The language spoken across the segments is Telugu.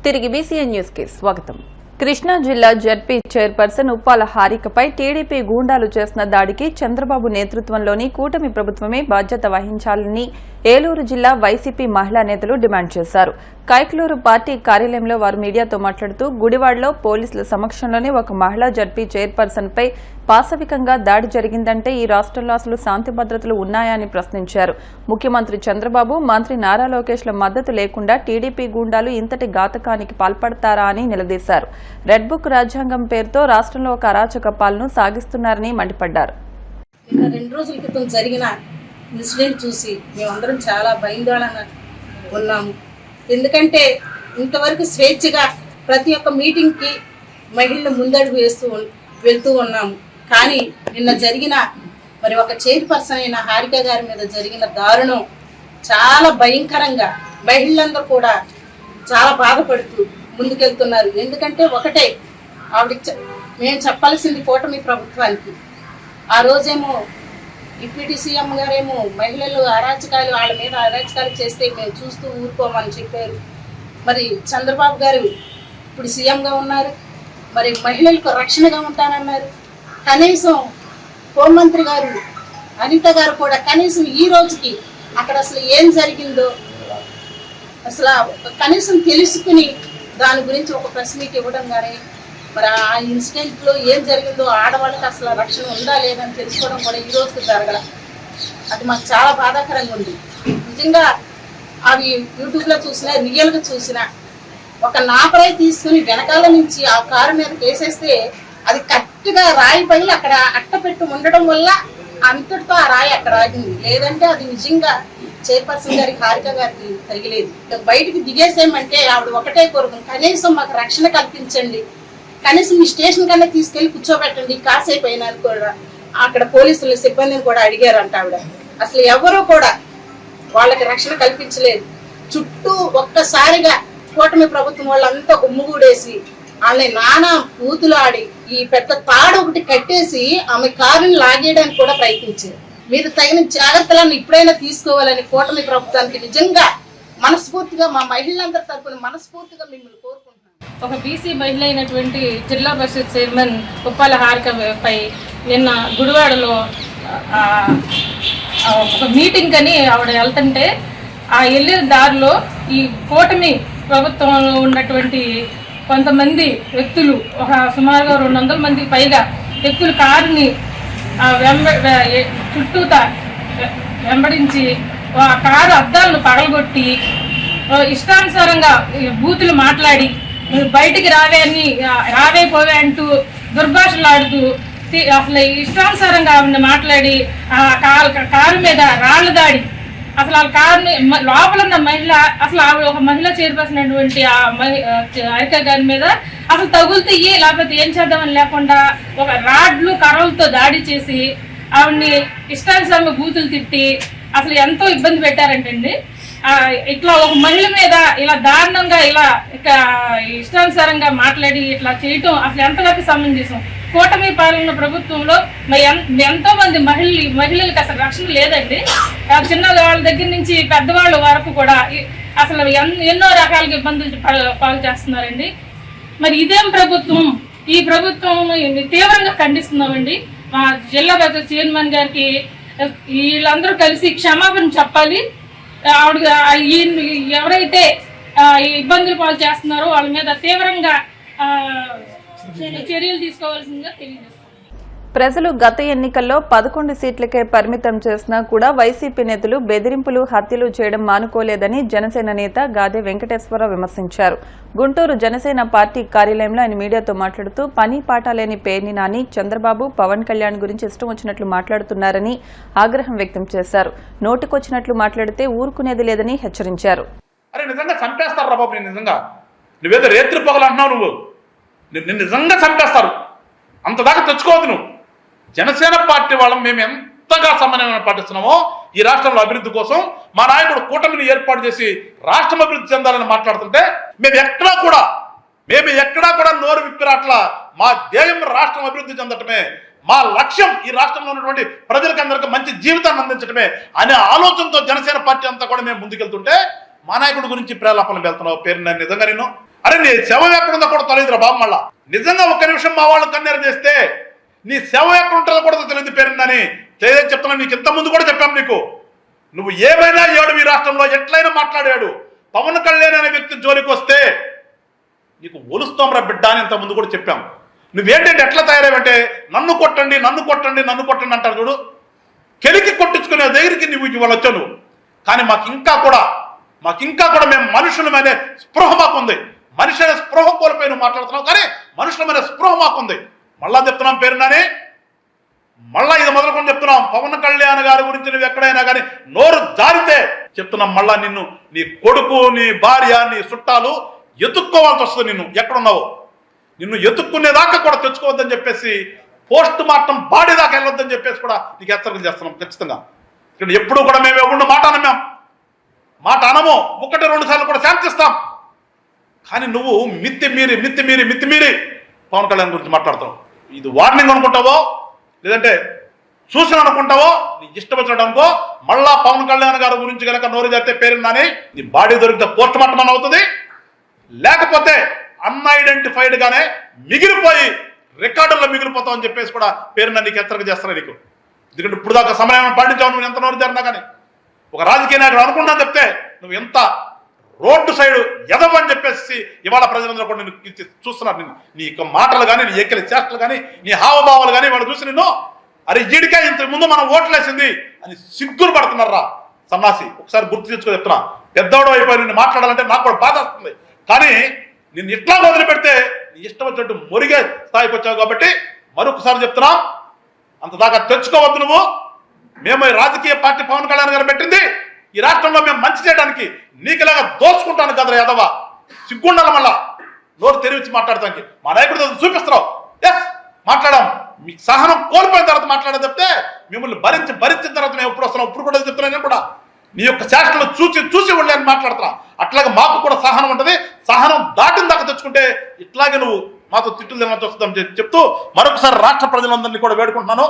తిరిగి బీసీఎన్ న్యూస్ కి స్వాగతం. కృష్ణా జిల్లా జడ్పీ చైర్పర్సన్ ఉప్పాల హారికపై టీడీపీ గూండాలు చేసిన దాడికి చంద్రబాబు నేతృత్వంలోని కూటమి ప్రభుత్వమే బాధ్యత వహించాలని ఏలూరు జిల్లా వైసీపీ మహిళా నేతలు డిమాండ్ చేశారు. కైకలూరు పార్టీ కార్యాలయంలో వారు మీడియాతో మాట్లాడుతూ గుడివాడలో పోలీసుల సమక్షంలోనే ఒక మహిళా జడ్పీ చైర్పర్సన్ పై పాశవికంగా దాడి జరిగిందంటే ఈ రాష్ట్రంలో అసలు శాంతి భద్రతలు ఉన్నాయా అని ప్రశ్నించారు. ముఖ్యమంత్రి చంద్రబాబు, మంత్రి నారా లోకేష్ల మద్దతు లేకుండా టీడీపీ గూండాలు ఇంతటి ఘాతకానికి పాల్పడతారా అని నిలదీశారు. రెడ్ బుక్ రాజ్యాంగం పేరుతో రాష్ట్రంలో ఒక అరాచక పాలన సాగిస్తున్నారని మండిపడ్డారు. 2 రోజుల క్రితం జరిగిన ఇన్సిడెంట్ చూసి మేమందరం చాలా భయాందోళన ఉన్నాము. ఎందుకంటే ఇంతవరకు స్వేచ్ఛగా ప్రతి ఒక్క మీటింగ్కి మహిళలు ముందడుగు వెళ్తూ ఉన్నాము. కానీ నిన్న జరిగిన ఒక చైర్పర్సన్ అయిన హారిక గారి మీద జరిగిన దారుణం చాలా భయంకరంగా మహిళలందరూ కూడా చాలా బాధపడుతూ ముందుకెళ్తున్నారు. ఎందుకంటే ఒకటే మేము చెప్పాల్సింది కూటమి ప్రభుత్వానికి. ఆ రోజేమో డిప్యూటీ సీఎం గారేమో మహిళలు అరాచకాలు వాళ్ళ మీద అరాచకాలు చేస్తే మేము చూస్తూ ఊరుకోమని చెప్పారు. మరి చంద్రబాబు గారు ఇప్పుడు సీఎంగా ఉన్నారు, మరి మహిళలకు రక్షణగా ఉంటానన్నారు. కనీసం హోంమంత్రి గారు అనిత గారు కూడా కనీసం ఈ రోజుకి అక్కడ అసలు ఏం జరిగిందో అసలు కనీసం తెలుసుకుని దాని గురించి ఒక ప్రెస్ మీట్ ఇవ్వడం కానీ, మరి ఆ ఇన్సిడెంట్లో ఏం జరిగిందో ఆడవాళ్ళకి అసలు రక్షణ ఉందా లేదని తెలుసుకోవడం కూడా ఈ రోజుకి జరగల. అది మాకు చాలా బాధాకరంగా ఉంది. నిజంగా అవి యూట్యూబ్లో చూసినా రియల్గా చూసినా ఒక నాపరాయి తీసుకుని వెనకాల నుంచి ఆ కారు మీద వేసేస్తే అది కరెక్ట్గా రాయి పగిలి అక్కడ అట్టపెట్టు ఉండడం వల్ల అంతటితో ఆ రాయి అక్కడ ఆగింది. లేదంటే అది నిజంగా చైర్పర్సన్ గారికి హారిక గారికి తగిలేదు. బయటికి దిగేసేయమంటే ఆవిడ ఒకటే కోరుకుంది, కనీసం మాకు రక్షణ కల్పించండి, కనీసం మీ స్టేషన్ కన్నా తీసుకెళ్లి కూర్చోబెట్టండి కాసేపు అయినా కూడా అక్కడ పోలీసుల సిబ్బందిని కూడా అడిగారంట ఆవిడ. అసలు ఎవరూ కూడా వాళ్ళకి రక్షణ కల్పించలేదు. చుట్టూ ఒక్కసారిగా కూటమి ప్రభుత్వం వాళ్ళంతా గుమ్ముగూడేసి వాళ్ళని నానా కూతులు ఆడి ఈ పెద్ద తాడు ఒకటి కట్టేసి ఆమె కారుని లాగేయడానికి కూడా ప్రయత్నించారు. మీరు తగిన జాగ్రత్తలను ఇప్పుడైనా తీసుకోవాలని కూటమి ప్రభుత్వానికి నిజంగా మనస్ఫూర్తిగా మా మహిళలందరి తరపున మనస్ఫూర్తిగా మిమ్మల్ని కోరుకుంటున్నాను. ఒక బీసీ మహిళ అయినటువంటి జిల్లా పరిషత్ చైర్మన్ ఉప్పాల హారికపై నిన్న గుడివాడలో ఒక మీటింగ్ అని ఆవిడ వెళ్తుంటే ఆ వెళ్ళిన దారిలో ఈ కూటమి ప్రభుత్వంలో ఉన్నటువంటి కొంతమంది వ్యక్తులు సుమారుగా 200 మందికి పైగా వ్యక్తులు కారుని చుట్టూతా వెంబడించి ఆ కారు అద్దాలను పగలగొట్టి ఇష్టానుసారంగా బూతులు మాట్లాడి బయటికి రావే పోవే అంటూ దుర్భాషలాడుతూ అసలు ఇష్టానుసారంగా మాట్లాడి ఆ కారు మీద రాళ్లు దాడి, అసలు ఆ కారుని లోపల ఉన్న మహిళ, అసలు ఆవిడ ఒక మహిళా చైర్పర్సన్ అయినటువంటి ఆ హారిక గారి మీద అసలు తగులుతాయి లేకపోతే ఏం చేద్దామని లేకుండా ఒక రాడ్లు కర్రలతో దాడి చేసి ఆవిడ్ని ఇష్టానుసారంగా బూతులు తిట్టి అసలు ఎంతో ఇబ్బంది పెట్టారంటండి. ఇట్లా ఒక మహిళ మీద ఇలా దారుణంగా ఇలా ఇష్టానుసారంగా మాట్లాడి ఇట్లా చేయటం అసలు ఎంతవరకు సమంజసం? కూటమి పాలన ప్రభుత్వంలో ఎంతో మంది మహిళలకు అసలు రక్షణ లేదండి. చిన్న వాళ్ళ దగ్గర నుంచి పెద్దవాళ్ళ వరకు కూడా అసలు ఎన్నో రకాలుగా ఇబ్బందులు పాలు చేస్తున్నారండి. మరి ఇదేం ప్రభుత్వం? ఈ ప్రభుత్వం తీవ్రంగా ఖండిస్తున్నామండి. మా జిల్లా పరిషత్ చైర్మన్ గారికి వీళ్ళందరూ కలిసి క్షమాపణ చెప్పాలి. ఆవిడ ఎవరైతే ఇబ్బందులు పాలు చేస్తున్నారో వాళ్ళ మీద తీవ్రంగా చర్యలు తీసుకోవాల్సిందిగా తెలియజేస్తారు. ప్రజలు గత ఎన్నికల్లో 11 సీట్లకే పరిమితం చేసినా కూడా వైసీపీ నేతలు బెదిరింపులు, హత్యలు చేయడం మానుకోలేదని జనసేన నేత గాదె వెంకటేశ్వరరావు విమర్శించారు. గుంటూరు జనసేన పార్టీ కార్యాలయంలో ఆయన మీడియాతో మాట్లాడుతూ పని పాట లేని పేర్ని నాని చంద్రబాబు, పవన్ కళ్యాణ్ గురించి ఇష్టం వచ్చినట్లు మాట్లాడుతున్నారని ఆగ్రహం వ్యక్తం చేశారు. నోటికొచ్చినట్లు మాట్లాడితే ఊరుకునేది లేదని హెచ్చరించారు. నిన్ను నిజంగా చంపేస్తారు, అంతదాకా తెచ్చుకోవద్దు నువ్వు. జనసేన పార్టీ వాళ్ళం మేము ఎంతగా సమన్వయం పాటిస్తున్నామో ఈ రాష్ట్రంలో అభివృద్ధి కోసం మా నాయకుడు కూటమిని ఏర్పాటు చేసి రాష్ట్రం అభివృద్ధి చెందాలని మాట్లాడుతుంటే మేము ఎక్కడా కూడా నోరు విప్పిరాట్లా. మా ధ్యేయం రాష్ట్రం అభివృద్ధి చెందటమే, మా లక్ష్యం ఈ రాష్ట్రంలో ఉన్నటువంటి ప్రజలకు అందరికీ మంచి జీవితాన్ని అందించడమే అనే ఆలోచనతో జనసేన పార్టీ అంతా కూడా మేము ముందుకెళ్తుంటే మా నాయకుడి గురించి ప్రేలాపనలు వెళ్తున్నావు. పేరు నిజంగా నేను అరే నీ శవం ఎక్కడుందో కూడా తెలియదురా బాబు. మళ్ళా నిజంగా ఒక్క నిమిషం మా వాళ్ళు కన్నెర చేస్తే నీ శవం ఎక్కడ ఉంటుందో కూడా తెలియదు పేరుందని తెలియదని చెప్తున్నా. నీకు ఇంత ముందు కూడా చెప్పాం నీకు. నువ్వు ఏమైనా ఏడు ఈ రాష్ట్రంలో ఎట్లయినా మాట్లాడాడు. పవన్ కళ్యాణ్ అనే వ్యక్తి జోలికి వస్తే నీకు ఒలుస్తాం రా బిడ్డ అని ఇంత ముందు కూడా చెప్పాం. నువ్వేంటంటే ఎట్లా తయారేవంటే నన్ను కొట్టండి నన్ను కొట్టండి నన్ను కొట్టండి అంటారు చూడు. కెలికి కొట్టించుకునే దగ్గరికి నువ్వు ఇవాళ వచ్చావు నువ్వు. కానీ మాకు ఇంకా కూడా మేము మనుషుల మీద స్పృహ మాకుంది. మనిషి అనే స్పృహ కోల్పోయి నువ్వు మాట్లాడుతున్నావు. కానీ మనుషుల మీద స్పృహ మాకుంది. మళ్ళా చెప్తున్నాం పేరునని, మళ్ళా ఇది మొదలుకొని చెప్తున్నాం. పవన్ కళ్యాణ్ గారి గురించి నువ్వు ఎక్కడైనా కానీ నోరు జారితే చెప్తున్నాం మళ్ళా నిన్ను నీ కొడుకు నీ భార్య నీ చుట్టాలు ఎత్తుక్కోవాల్సి వస్తుంది. నిన్ను ఎక్కడున్నావో నిన్ను ఎత్తుక్కునేదాకా కూడా తెచ్చుకోవద్దని చెప్పేసి, పోస్ట్ మార్టం బాడీ దాకా వెళ్ళొద్దని చెప్పేసి కూడా నీకు హెచ్చరికలు చేస్తున్నాం. ఖచ్చితంగా ఇక్కడ ఎప్పుడు కూడా మేము ఎవరు మాట అనము. 1-2 సార్లు కూడా శాంతిస్తాం. కానీ నువ్వు మిత్తిమీరి పవన్ కళ్యాణ్ గురించి మాట్లాడతావు. ఇది వార్నింగ్ అనుకుంటావో లేదంటే చూసిన అనుకుంటావో నీ ఇష్టం వచ్చినట్టు అనుకో. మళ్ళా పవన్ కళ్యాణ్ గారి గురించి కనుక నోరు జరితే పేరున్నాని నీ బాడీ దొరికితే పోస్ట్ మార్టం అని అవుతుంది. లేకపోతే అన్ఐడెంటిఫైడ్ గానే మిగిలిపోయి రికార్డుల్లో మిగిలిపోతావు అని చెప్పేసి కూడా పేరున్న నీకు హెచ్చరిక చేస్తాను నీకు. ఎందుకంటే ఇప్పుడు దాకా సమయం పండించావు నువ్వు ఎంత నోరు జరినా కానీ. ఒక రాజకీయ నాయకుడు అనుకున్నా చెప్తే నువ్వు ఎంత రోడ్డు సైడ్ ఎదవని చెప్పేసి ఇవాళ ప్రజలందరూ కూడా నేను చూస్తున్నారు. నీ యొక్క మాటలు కానీ నీ ఎక్కలి చేష్టలు కానీ నీ హావభావాలు కానీ వాళ్ళు చూసి నిన్ను అరే ఈడికే ఇంతకు ముందు మనం ఓట్లేసింది అని సిగ్గులు పడుతున్నారా సన్నాసి. ఒకసారి గుర్తు తెచ్చుకో చెప్తున్నా. పెద్దవాడు అయిపోయి నిన్ను మాట్లాడాలంటే నాకు కూడా బాధ వస్తుంది. కానీ నిన్ను ఇట్లా వదిలిపెడితే నీ ఇష్టం వచ్చినట్టు మురిగే స్థాయికి వచ్చావు కాబట్టి మరొకసారి చెప్తున్నా, అంతదాకా తెచ్చుకోవద్దు నువ్వు. మేము రాజకీయ పార్టీ పవన్ కళ్యాణ్ గారు పెట్టింది ఈ రాష్ట్రంలో మేము మంచి చేయడానికి. నీకులాగా దోచుకుంటాను కదరా యాదవ. సిగ్గుండాలి మళ్ళా నోరు తెరిచి మాట్లాడటానికి. మా నాయకుడు చూపిస్తున్నావు. ఎస్ మాట్లాడాం. మీకు సహనం కోల్పోయిన తర్వాత మాట్లాడే చెప్తే మిమ్మల్ని భరించిన తర్వాత మేము ఎప్పుడు వస్తున్నాం. ఇప్పుడు కూడా చెప్తున్నా నేను కూడా నీ యొక్క చేష్టలు చూసి వెళ్ళని మాట్లాడుతున్నా. అట్లాగే మాకు కూడా సహనం ఉంటుంది. సహనం దాటిన దాకా తెచ్చుకుంటే ఇట్లాగే నువ్వు మాతో తిట్టులు తినవచ్చు వస్తుందని చెప్తూ మరొకసారి రాష్ట్ర ప్రజలందరినీ కూడా వేడుకుంటున్నాను.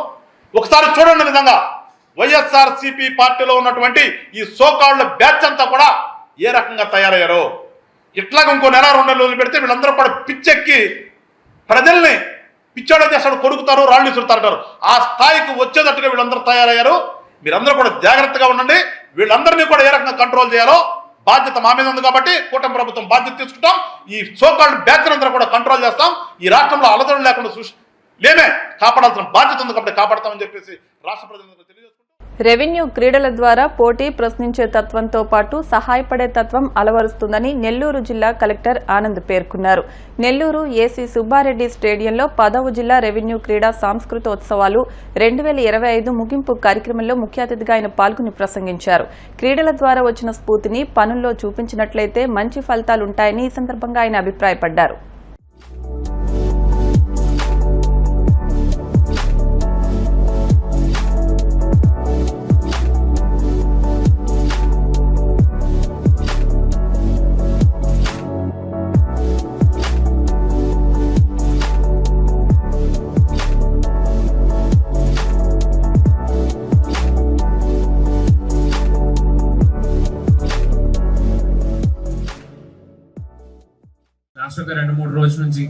ఒకసారి చూడండి నిజంగా వైఎస్ఆర్సీపీ పార్టీలో ఉన్నటువంటి ఈ సోకాళ్ళ బ్యాచ్ అంతా కూడా ఏ రకంగా తయారయ్యారో. ఇట్లాగ ఇంకో 1-2 నెలలు పెడితే వీళ్ళందరూ కూడా పిచ్చెక్కి ప్రజల్ని పిచ్చాడో చేస్తాడు, కొడుకుతారు, రాళ్ళు విసురుతారు. ఆ స్థాయికి వచ్చేటట్టుగా వీళ్ళందరూ తయారయ్యారు. మీరందరూ కూడా జాగ్రత్తగా ఉండండి. వీళ్ళందరినీ కూడా ఏ రకంగా కంట్రోల్ చేయాలో బాధ్యత మా మీద ఉంది కాబట్టి కూటమి ప్రభుత్వం బాధ్యత తీసుకుంటాం. ఈ సోకాల్డ్ బ్యాచ్ అందరూ కూడా కంట్రోల్ చేస్తాం. ఈ రాష్ట్రంలో అలజడులు లేకుండా మేమే కాపాడాల్సిన బాధ్యత ఉంది కాబట్టి కాపాడతామని చెప్పేసి రాష్ట్ర ప్రజలందరూ తెలియజేసుకుంటాం. రెవెన్యూ క్రీడల ద్వారా పోటీ ప్రశ్నించే తత్వంతో పాటు సహాయపడే తత్వం అలవరుస్తుందని నెల్లూరు జిల్లా కలెక్టర్ ఆనంద్ పేర్కొన్నారు. నెల్లూరు ఏసీ సుబ్బారెడ్డి స్టేడియంలో 10వ జిల్లా రెవెన్యూ క్రీడా సాంస్కృతోత్సవాలు 2025 ముగింపు కార్యక్రమంలో ముఖ్య అతిథిగా ఆయన పాల్గొని ప్రసంగించారు. క్రీడల ద్వారా వచ్చిన స్ఫూర్తిని పనుల్లో చూపించినట్లయితే మంచి ఫలితాలుంటాయని ఈ సందర్భంగా ఆయన అభిప్రాయపడ్డారు. లాస్ట్ 2-3 రోజుల నుంచి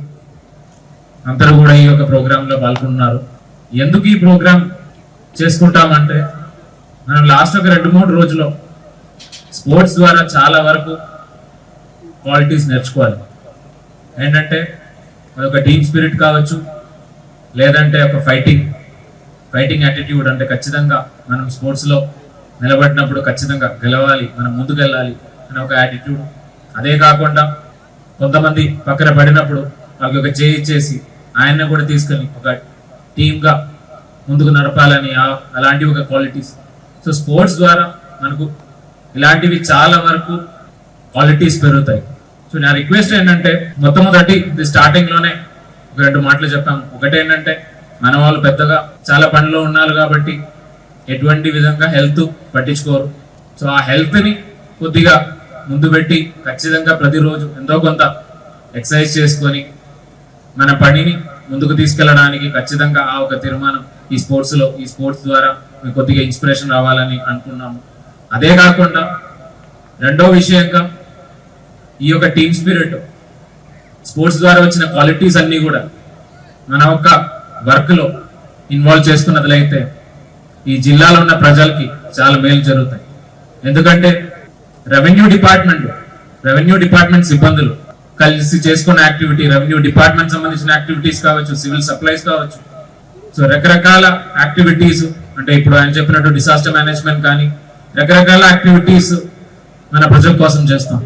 అందరూ కూడా ఈ యొక్క ప్రోగ్రామ్ లో పాల్గొన్నారు. ఎందుకు ఈ ప్రోగ్రామ్ చేసుకుంటామంటే మనం లాస్ట్ 2-3 రోజుల్లో స్పోర్ట్స్ ద్వారా చాలా వరకు క్వాలిటీస్ నేర్చుకోవాలి. ఏంటంటే అదొక టీమ్ స్పిరిట్ కావచ్చు, లేదంటే ఒక ఫైటింగ్ యాటిట్యూడ్. అంటే ఖచ్చితంగా మనం స్పోర్ట్స్లో నిలబడినప్పుడు ఖచ్చితంగా గెలవాలి, మనం ముందుకు వెళ్ళాలి అనే ఒక యాటిట్యూడ్. అదే కాకుండా కొంతమంది పక్కన పడినప్పుడు వాళ్ళకి ఒక చేయి ఇచ్చేసి ఆయన్ని కూడా తీసుకొని ఒక టీమ్గా ముందుకు నడపాలని అలాంటి ఒక క్వాలిటీస్. సో స్పోర్ట్స్ ద్వారా మనకు ఇలాంటివి చాలా వరకు క్వాలిటీస్ పెరుగుతాయి. సో నా రిక్వెస్ట్ ఏంటంటే మొట్టమొదటి స్టార్టింగ్లోనే 2 మాటలు చెప్పాము. ఒకటేంటంటే మన వాళ్ళు పెద్దగా చాలా పనిలో ఉన్నారు కాబట్టి ఎటువంటి విధంగా హెల్త్ పట్టించుకోరు. సో ఆ హెల్త్ని కొద్దిగా ముందు పెట్టి ఖచ్చితంగా ప్రతిరోజు ఎంతో కొంత ఎక్సర్సైజ్ చేసుకొని మన పనిని ముందుకు తీసుకెళ్ళడానికి ఖచ్చితంగా ఆ ఒక తీర్మానం ఈ స్పోర్ట్స్ ద్వారా మీకు కొద్దిగా ఇన్స్పిరేషన్ రావాలని అనుకున్నాము. అదే కాకుండా రెండో విషయంగా ఈ యొక్క టీమ్ స్పిరిట్ స్పోర్ట్స్ ద్వారా వచ్చిన క్వాలిటీస్ అన్ని కూడా మన ఒక్క వర్క్ లో ఇన్వాల్వ్ చేసుకున్నట్లయితే ఈ జిల్లాలో ఉన్న ప్రజలకి చాలా మేలు జరుగుతాయి. ఎందుకంటే రెవెన్యూ డిపార్ట్మెంట్ సిబ్బందులు కలిసి చేసుకున్న యాక్టివిటీ, రెవెన్యూ డిపార్ట్మెంట్ సంబంధించిన యాక్టివిటీస్ కావచ్చు, సివిల్ సప్లైస్ కావచ్చు, సో రకరకాల యాక్టివిటీస్, అంటే ఇప్పుడు ఆయన చెప్పినట్టు డిసాస్టర్ మేనేజ్మెంట్ కానీ రకరకాల యాక్టివిటీస్ మన ప్రజల కోసం చేస్తాం.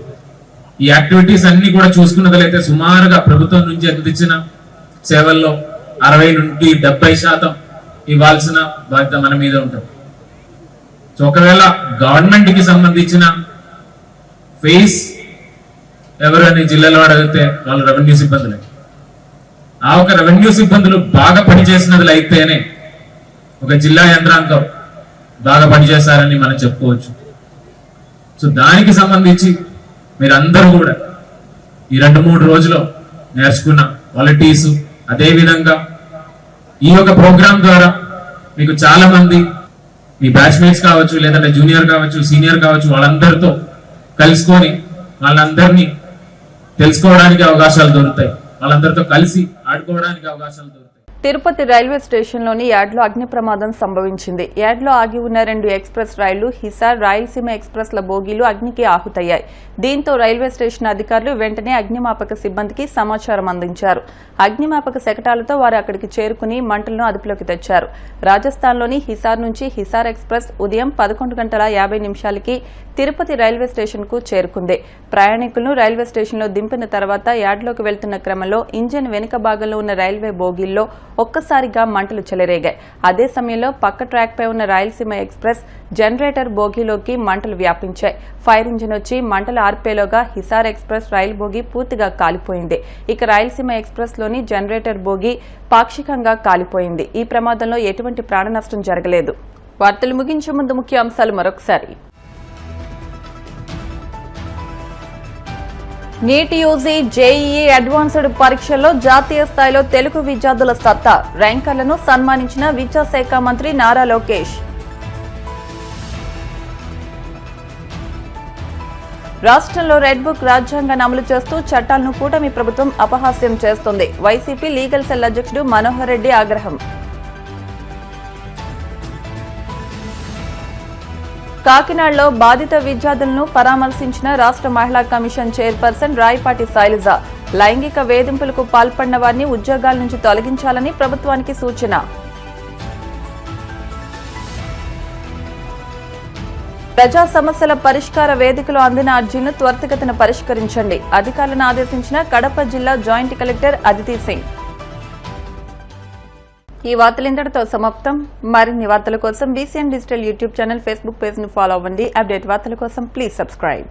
ఈ యాక్టివిటీస్ అన్ని కూడా చూసుకున్నట్లయితే సుమారుగా ప్రభుత్వం నుంచి అందించిన సేవల్లో 60 నుండి 70% ఇవ్వాల్సిన బాధ్యత మన మీద ఉంటుంది. సో ఒకవేళ గవర్నమెంట్ కి సంబంధించిన ఫేస్ ఎవరు అని జిల్లాలో అడిగితే వాళ్ళు రెవెన్యూ సిబ్బందులే. ఆ ఒక రెవెన్యూ సిబ్బందులు బాగా పనిచేసినట్లయితేనే ఒక జిల్లా యంత్రాంగం బాగా పనిచేస్తారని మనం చెప్పుకోవచ్చు. సో దానికి సంబంధించి మీరందరూ కూడా ఈ 2-3 రోజుల్లో నేర్చుకున్న క్వాలిటీస్, అదేవిధంగా ఈ యొక్క ప్రోగ్రామ్ ద్వారా మీకు చాలా మంది మీ బ్యాచ్మేట్స్ కావచ్చు, లేదంటే జూనియర్ కావచ్చు, సీనియర్ కావచ్చు, వాళ్ళందరితో కలుసుకొని వాళ్ళందరినీ తెలుసుకోవడానికి అవకాశాలు దొరుకుతాయి, వాళ్ళందరితో కలిసి ఆడుకోవడానికి అవకాశాలు దొరుకుతాయి. తిరుపతి రైల్వే స్టేషన్లోని యార్డ్లో అగ్ని ప్రమాదం సంభవించింది. యార్డ్లో ఆగి ఉన్న 2 ఎక్స్ప్రెస్ రైళ్లు, హిసార్, రాయలసీమ ఎక్స్ప్రెస్ల బోగీలు అగ్నికి ఆహుతయ్యాయి. దీంతో రైల్వే స్టేషన్ అధికారులు వెంటనే అగ్నిమాపక సిబ్బందికి సమాచారం అందించారు. అగ్నిమాపక శకటాలతో వారు అక్కడికి చేరుకుని మంటలను అదుపులోకి తెచ్చారు. రాజస్థాన్లోని హిసార్ నుంచి హిసార్ ఎక్స్ప్రెస్ ఉదయం 11:50 తిరుపతి రైల్వే స్టేషన్కు చేరుకుంది. ప్రయాణికులను రైల్వే స్టేషన్లో దింపిన తర్వాత యార్డ్లోకి వెళ్తున్న క్రమంలో ఇంజిన్ వెనుక భాగంలో ఉన్న రైల్వే బోగీల్లో ఒక్కసారిగా మంటలు చెలరేగాయి. అదే సమయంలో పక్క ట్రాక్పై ఉన్న రాయలసీమ ఎక్స్ప్రెస్ జనరేటర్ బోగీలోకి మంటలు వ్యాపించాయి. ఫైర్ ఇంజిన్ వచ్చి మంటలు ఆర్పేలోగా హిసార్ ఎక్స్ప్రెస్ రైలు బోగి పూర్తిగా కాలిపోయింది. ఇక రాయలసీమ ఎక్స్ప్రెస్ లోని జనరేటర్ బోగి పాక్షికంగా కాలిపోయింది. ఈ ప్రమాదంలో ఎటువంటి ప్రాణ నష్టం జరగలేదు. వార్తలు ముగించే ముందు ముఖ్య అంశాలు మరొకసారి. నీట్ యూజీ, జేఈఈ అడ్వాన్స్డ్ పరీక్షల్లో జాతీయ స్థాయిలో తెలుగు విద్యార్థుల సత్తా, ర్యాంకర్లను సన్మానించిన విద్యాశాఖ మంత్రి నారా లోకేష్. రాష్ట్రంలో రెడ్ బుక్ రాజ్యాంగాన్ని అమలు చేస్తూ చట్టాలను కూటమి ప్రభుత్వం అపహాస్యం చేస్తోంది. వైసీపీ లీగల్ సెల్ అధ్యక్షుడు మనోహర్ రెడ్డి ఆగ్రహం. కాకినాడలో బాధిత విద్యార్థులను పరామర్శించిన రాష్ట్ర మహిళా కమిషన్ చైర్పర్సన్ రాయపాటి శైలజ. లైంగిక వేధింపులకు పాల్పడిన వారిని ఉద్యోగాల నుంచి తొలగించాలని ప్రభుత్వానికి సూచన. ప్రజా సమస్యల పరిష్కార వేదికలో అందిన అర్జీలను త్వరితగతిన పరిష్కరించండి, అధికారులను ఆదేశించిన కడప జిల్లా జాయింట్ కలెక్టర్ అదితి సింగ్. ఈ వార్తలు ఇంతటితో సమాప్తం. మరిన్ని వార్తల కోసం BCN digital YouTube channel, Facebook page ను ఫాలో అవ్వండి. అప్డేట్ వార్తల కోసం ప్లీజ్ సబ్స్క్రైబ్.